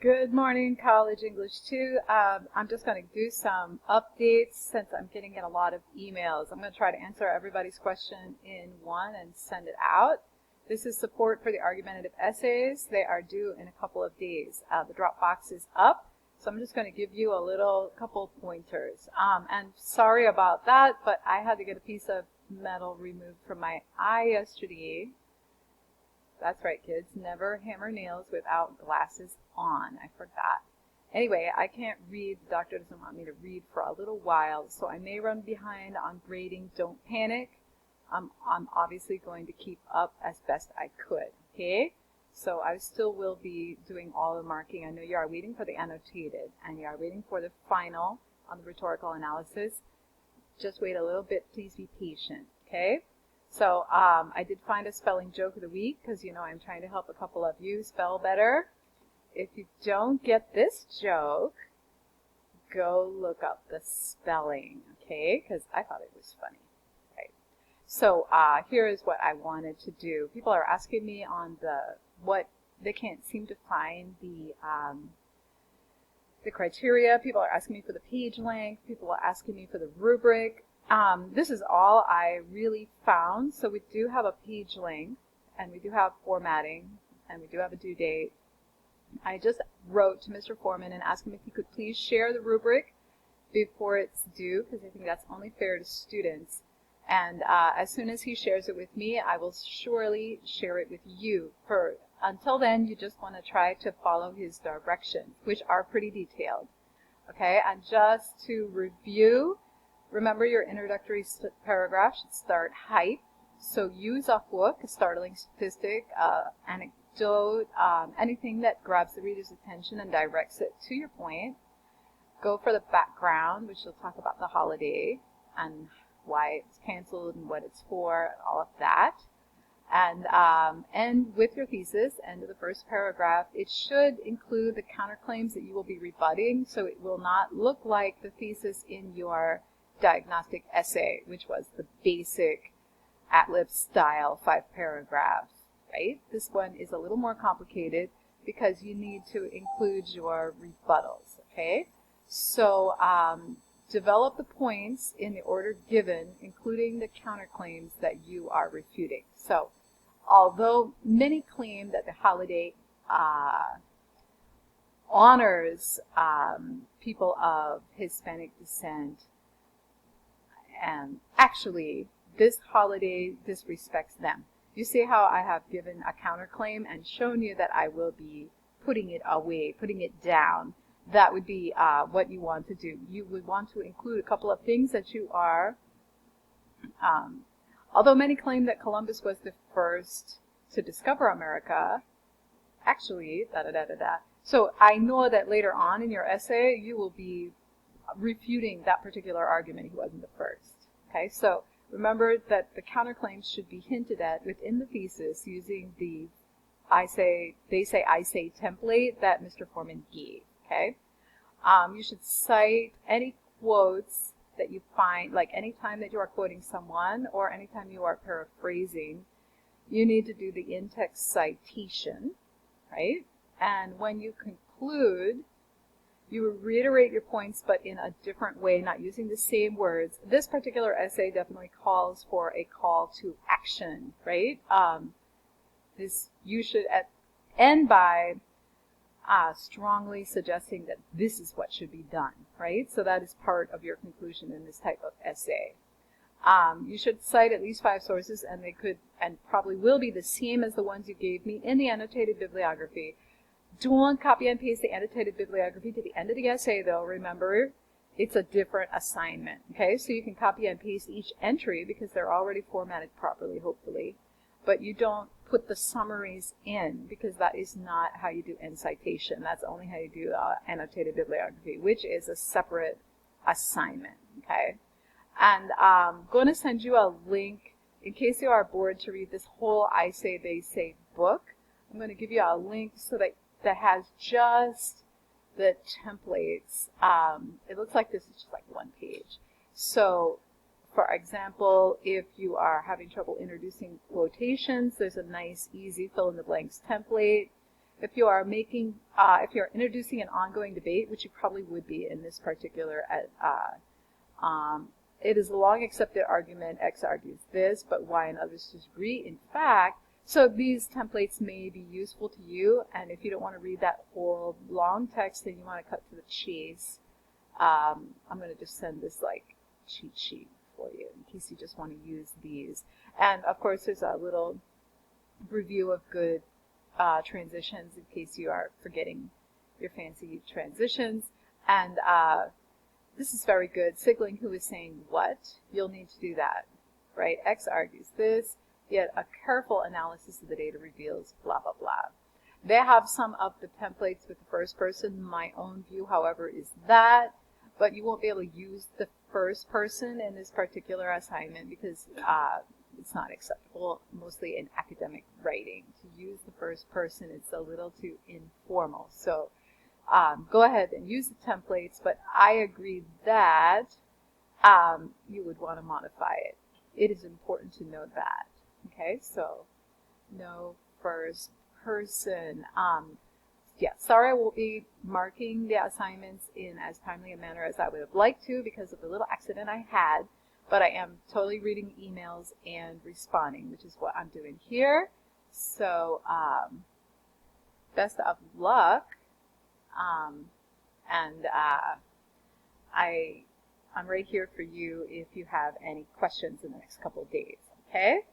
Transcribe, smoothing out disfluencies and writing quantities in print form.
Good morning, College English 2. I'm just going to do some updates since I'm getting in a lot of emails. I'm going to try to answer everybody's question in one and send it out. This is support for the argumentative essays. They are due in a couple of days. The drop box is up, so I'm just going to give you a couple pointers. And sorry about that, but I had to get a piece of metal removed from my eye yesterday. That's right, kids. Never hammer nails without glasses on. I forgot. Anyway, I can't read. The doctor doesn't want me to read for a little while, so I may run behind on grading. Don't panic. I'm obviously going to keep up as best I could, okay? So I still will be doing all the marking. I know you are waiting for the annotated, and you are waiting for the final on the rhetorical analysis. Just wait a little bit. Please be patient, okay? So I did find a spelling joke of the week because, you know, I'm trying to help a couple of you spell better. If you don't get this joke, go look up the spelling, okay? Because I thought it was funny. Right. So here is what I wanted to do. People are asking me on they can't seem to find the criteria. People are asking me for the page length. People are asking me for the rubric. This is all I really found. So we do have a page length, and we do have formatting, and we do have a due date. I just wrote to Mr. Foreman and asked him if he could please share the rubric before it's due, because I think that's only fair to students. And as soon as he shares it with me, I will surely share it with you. Until then, you just want to try to follow his directions, which are pretty detailed. Okay, and just to review, remember your introductory paragraph should start hype. So use a hook, a startling statistic, anecdote, anything that grabs the reader's attention and directs it to your point. Go for the background, which will talk about the holiday and why it's canceled and what it's for, all of that. And end with your thesis, end of the first paragraph. It should include the counterclaims that you will be rebutting, so it will not look like the thesis in your diagnostic essay, which was the basic ad-lib style 5 paragraphs, right? This one is a little more complicated because you need to include your rebuttals, okay? So develop the points in the order given, including the counterclaims that you are refuting. So although many claim that the holiday honors people of Hispanic descent, and actually, this holiday disrespects them. You see how I have given a counterclaim and shown you that I will be putting it away, putting it down. That would be what you want to do. You would want to include a couple of things that you are, although many claim that Columbus was the first to discover America, actually, So I know that later on in your essay, you will be refuting that particular argument. He wasn't the first. Okay, so remember that the counterclaims should be hinted at within the thesis using the they say, I say template that Mr. Foreman gave. Okay, you should cite any quotes that you find, like anytime that you are quoting someone or anytime you are paraphrasing, you need to do the in-text citation, right? And when you conclude, you reiterate your points, but in a different way, not using the same words. This particular essay definitely calls for a call to action, right? You should end by strongly suggesting that this is what should be done, right? So that is part of your conclusion in this type of essay. You should cite at least 5 sources, and they could and probably will be the same as the ones you gave me in the annotated bibliography. Don't copy and paste the annotated bibliography to the end of the essay, though. Remember, it's a different assignment, okay? So you can copy and paste each entry because they're already formatted properly, hopefully. But you don't put the summaries in because that is not how you do end citation. That's only how you do annotated bibliography, which is a separate assignment, okay? And I'm going to send you a link in case you are bored to read this whole I Say, They Say book. I'm going to give you a link so that has just the templates. It looks like this is just like one page. So, for example, if you are having trouble introducing quotations, there's a nice, easy fill-in-the-blanks template. if you are making, if you're introducing an ongoing debate, which you probably would be in this particular, it is a long accepted argument, X argues this, but Y and others disagree. In fact, so these templates may be useful to you, and if you don't want to read that whole long text and you want to cut to the chase, I'm going to just send this like cheat sheet for you in case you just want to use these. And of course, there's a little review of good transitions in case you are forgetting your fancy transitions. And this is very good. Signaling who is saying what, you'll need to do that, right? X argues this, yet a careful analysis of the data reveals blah, blah, blah. They have some of the templates with the first person. My own view, however, is that, but you won't be able to use the first person in this particular assignment because it's not acceptable, mostly in academic writing. To use the first person, it's a little too informal. So go ahead and use the templates, but I agree that you would want to modify it. It is important to know that. Okay, so no first person. Yeah, sorry I won't be marking the assignments in as timely a manner as I would have liked to because of the little accident I had, but I am totally reading emails and responding, which is what I'm doing here. So best of luck. I'm right here for you if you have any questions in the next couple of days, okay?